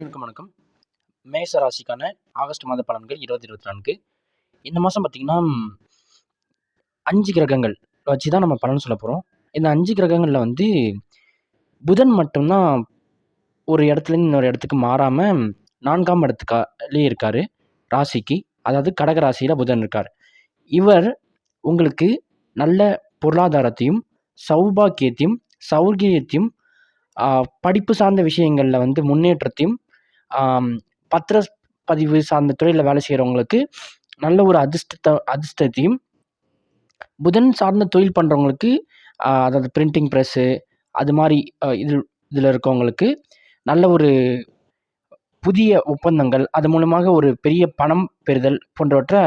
வணக்கம். மேஷ ராசிக்கான ஆகஸ்ட் மாத பலன்கள் 2024. இந்த மாதம் பார்த்தீங்கன்னா 5 கிரகங்கள் வச்சு தான் நம்ம பலன் சொல்ல போகிறோம். இந்த 5 கிரகங்களில் வந்து புதன் மட்டும்தான் ஒரு இடத்துலேருந்து இன்னொரு இடத்துக்கு மாறாமல் 4ஆம் இடத்துக்காலே இருக்கார் ராசிக்கு. அதாவது கடக ராசியில் புதன் இருக்கார். இவர் உங்களுக்கு நல்ல பொருளாதாரத்தையும் சௌபாக்கியத்தையும் சௌகரியத்தையும் படிப்பு சார்ந்த விஷயங்களில் வந்து முன்னேற்றத்தையும் பத்திரப்பதிவு சார்ந்த துறையில் வேலை செய்கிறவங்களுக்கு நல்ல ஒரு அதிர்ஷ்டத்தையும், புதன் சார்ந்த தொழில் பண்ணுறவங்களுக்கு அதாவது பிரிண்டிங் ப்ரெஸ்ஸு அது மாதிரி இதில் இருக்கவங்களுக்கு நல்ல ஒரு புதிய ஒப்பந்தங்கள், அது மூலமாக ஒரு பெரிய பணம் பெறுதல் போன்றவற்றை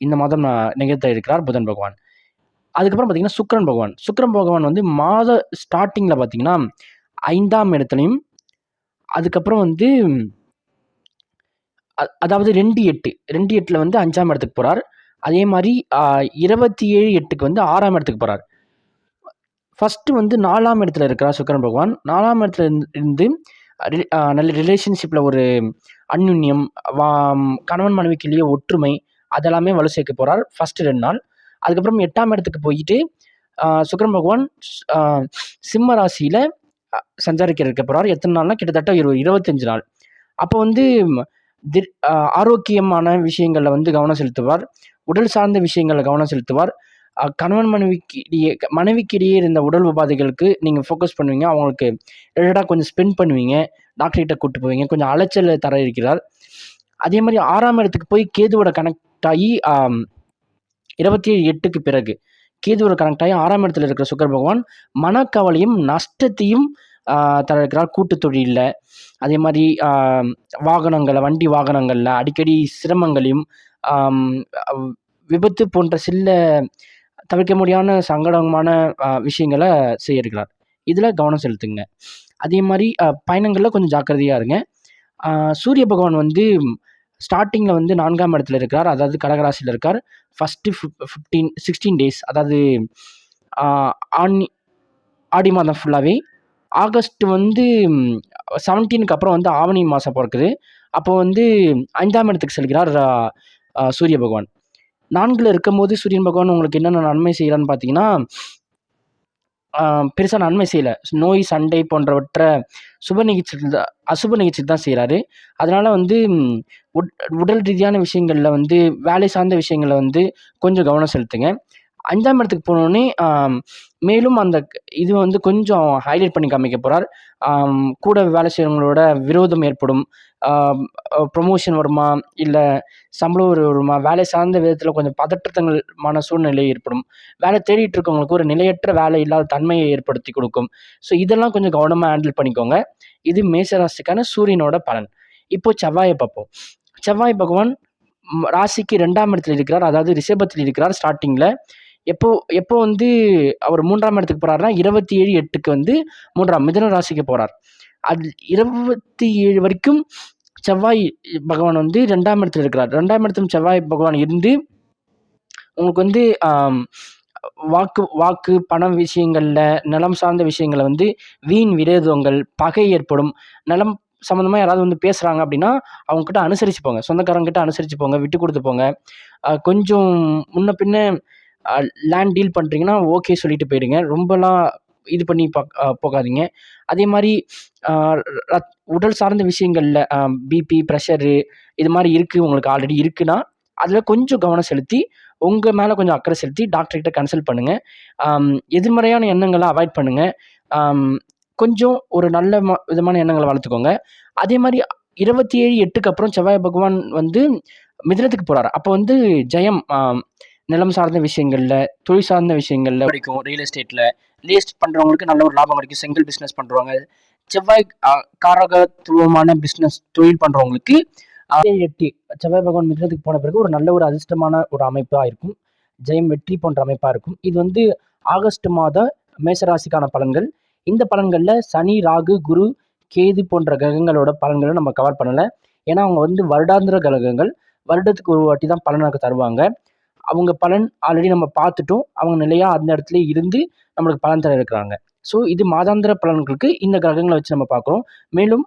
இந்த மாதம் நிகழ்த்த இருக்கிறார் புதன் பகவான். அதுக்கப்புறம் பார்த்தீங்கன்னா சுக்கிரன் பகவான் வந்து மாத ஸ்டார்டிங்கில் பார்த்தீங்கன்னா 5ஆம் இடத்துலையும், அதுக்கப்புறம் வந்து அதாவது 2/8 வந்து 5ஆம் இடத்துக்கு போகிறார். அதே மாதிரி 27/8 வந்து 6ஆம் இடத்துக்கு போகிறார். ஃபஸ்ட்டு வந்து 4ஆம் இடத்துல இருக்கிறார் சுக்கிரன் பகவான். 4ஆம் இடத்துல இருந்து நல்ல ரிலேஷன்ஷிப்பில் ஒரு அந்யுன்யம், கணவன் மனைவிக்குள்ளேயே ஒற்றுமை, அதெல்லாமே வலு சேர்க்க போகிறார் ஃபஸ்ட்டு 2 நாள். அதுக்கப்புறம் 8ஆம் இடத்துக்கு போயிட்டு சுக்கிரன் பகவான் சிம்ம ராசியில் சஞ்சாரிக்க இருக்க போகிறார். எத்தனை நாள்னா கிட்டத்தட்ட 25 நாள். அப்போ வந்து ஆரோக்கியமான விஷயங்களில் வந்து கவனம் செலுத்துவார். உடல் சார்ந்த விஷயங்களில் கவனம் செலுத்துவார். கணவன் மனைவிக்கிடையே இருந்த உடல் உபாதைகளுக்கு நீங்கள் ஃபோக்கஸ் பண்ணுவீங்க. அவங்களுக்கு ரிலேட்டடாக கொஞ்சம் ஸ்பெண்ட் பண்ணுவீங்க. டாக்டர்கிட்ட கூப்பிட்டு போவீங்க. கொஞ்சம் அலைச்சல் தர இருக்கிறார். அதே மாதிரி 6ஆம் இடத்துக்கு போய் கேதுவோட கனெக்ட் ஆகி 27/8க்கு பிறகு கேதுவோட கனெக்ட் ஆகி 6ஆம் இடத்துல இருக்கிற சுக்கிர பகவான் மனக்கவலையும் நஷ்டத்தையும் தர இருக்கிறார் கூட்டு தொழிலில். அதே மாதிரி வண்டி வாகனங்களில் அடிக்கடி சிரமங்களையும் விபத்து போன்ற சில தவிர்க்க முடியாத சங்கடமான விஷயங்களை செய்ய இருக்கிறார். இதில் கவனம் செலுத்துங்க. அதே மாதிரி பயணங்களில் கொஞ்சம் ஜாக்கிரதையாக இருங்க. சூரிய பகவான் வந்து ஸ்டார்டிங்கில் வந்து 4ஆம் இடத்துல இருக்கிறார். அதாவது கடகராசியில் இருக்கார். ஃபஸ்ட்டு 16 டேஸ், அதாவது ஆடி மாதம் ஃபுல்லாகவே. ஆகஸ்ட் வந்து 17க்கு அப்புறம் வந்து ஆவணி மாதம் பிறக்குது. அப்போ வந்து 5ஆம் இடத்துக்கு செல்கிறார் சூரிய பகவான். 4ல் இருக்கும்போது சூரியன் பகவான் உங்களுக்கு என்னென்ன நன்மை செய்கிறான்னு பார்த்தீங்கன்னா, பெருசாக நன்மை செய்யலை. நோய் சண்டை போன்றவற்றை அசுப நிகழ்ச்சி தான் செய்கிறாரு. அதனால் வந்து உடல் ரீதியான விஷயங்களில் வந்து வேலை சார்ந்த விஷயங்களில் வந்து கொஞ்சம் கவனம் செலுத்துங்க. 5ஆம் இடத்துக்கு போனோடனே மேலும் அந்த இது வந்து கொஞ்சம் ஹைலைட் பண்ணி காமிக்க போகிறார். கூட வேலை செய்கிறவங்களோட விரோதம் ஏற்படும். ப்ரொமோஷன் வருமா, இல்லை சம்பளம் வருமா, வேலை சார்ந்த விதத்தில் கொஞ்சம் பதற்றமான சூழ்நிலை ஏற்படும். வேலை தேடிட்டு இருக்கவங்களுக்கு ஒரு நிலையற்ற வேலை இல்லாத தன்மையை ஏற்படுத்தி கொடுக்கும். ஸோ இதெல்லாம் கொஞ்சம் கவனமாக ஹேண்டில் பண்ணிக்கோங்க. இது மேஷராசிக்கான சூரியனோட பலன். இப்போ செவ்வாயை பார்ப்போம். செவ்வாய் பகவான் ராசிக்கு 2ஆம் இடத்துல இருக்கிறார். அதாவது ரிஷபத்தில் இருக்கிறார் ஸ்டார்டிங்கில். எப்போ வந்து அவர் 3ஆம் இடத்துக்கு போகிறாருன்னா 27/8க்கு வந்து மிதுன ராசிக்கு போகிறார். அது 27 வரைக்கும் செவ்வாய் பகவான் வந்து 2ஆம் இடத்துல இருக்கிறார். 2ஆம் இடத்துல செவ்வாய் பகவான் இருந்து உங்களுக்கு வந்து வாக்கு பணம் விஷயங்களில், நிலம் சார்ந்த விஷயங்களை வந்து வீண் விரோதங்கள், பகை ஏற்படும். நிலம் சம்மந்தமாக யாராவது வந்து பேசுகிறாங்க அப்படின்னா அவங்கக்கிட்ட அனுசரித்து போங்க. சொந்தக்காரங்கிட்ட அனுசரித்து போங்க, விட்டு கொடுத்து போங்க. கொஞ்சம் முன்ன பின்ன லேண்ட் டீல் பண்ணுறீங்கன்னா ஓகே சொல்லிட்டு போயிடுங்க. ரொம்பலாம் இது பண்ணி போகாதீங்க. அதே மாதிரி உடல் சார்ந்த விஷயங்களில் பிபி, ப்ரெஷரு இது மாதிரி இருக்குது, உங்களுக்கு ஆல்ரெடி இருக்குன்னா அதில் கொஞ்சம் கவனம் செலுத்தி உங்கள் மேலே கொஞ்சம் அக்கறை செலுத்தி டாக்டர்கிட்ட கன்சல்ட் பண்ணுங்கள். எதிர்மறையான எண்ணங்களை அவாய்ட் பண்ணுங்கள். கொஞ்சம் ஒரு நல்ல விதமான எண்ணங்களை வளர்த்துக்கோங்க. அதே மாதிரி 27/8க்கு அப்புறம் செவ்வாய் பகவான் வந்து மிதுனத்துக்கு போகிறார். அப்போ வந்து ஜெயம், நிலம் சார்ந்த விஷயங்களில், தொழில் சார்ந்த விஷயங்களில் கிடைக்கும். ரியல் எஸ்டேட் பண்ணுறவங்களுக்கு நல்ல ஒரு லாபம் கிடைக்கும். செங்கல் பிஸ்னஸ் பண்ணுறவங்க, செவ்வாய் காரகத்துவமான பிஸ்னஸ் தொழில் பண்ணுறவங்களுக்கு 8 செவ்வாய் பகவான் மிதுனத்துக்கு போன பிறகு ஒரு நல்ல ஒரு அதிர்ஷ்டமான ஒரு அமைப்பாக இருக்கும். ஜெயம், வெற்றி போன்ற அமைப்பாக இருக்கும். இது வந்து ஆகஸ்ட் மாத மேஷராசிக்கான பலன்கள். இந்த பலன்களில் சனி, ராகு, குரு, கேது போன்ற கிரகங்களோட பலன்களை நம்ம கவர் பண்ணலை. ஏன்னா அவங்க வந்து வருடாந்திர கிரகங்கள், வருடத்துக்கு ஒரு வாட்டி தான் பலனாக தருவாங்க. அவங்க பலன் ஆல்ரெடி நம்ம பார்த்துட்டோம். அவங்க நிலையாக அந்த இடத்துல இருந்து நம்மளுக்கு பலன் தர இருக்கிறாங்க. ஸோ இது மாதாந்திர பலன்களுக்கு இந்த கிரகங்களை வச்சு நம்ம பார்க்குறோம். மேலும்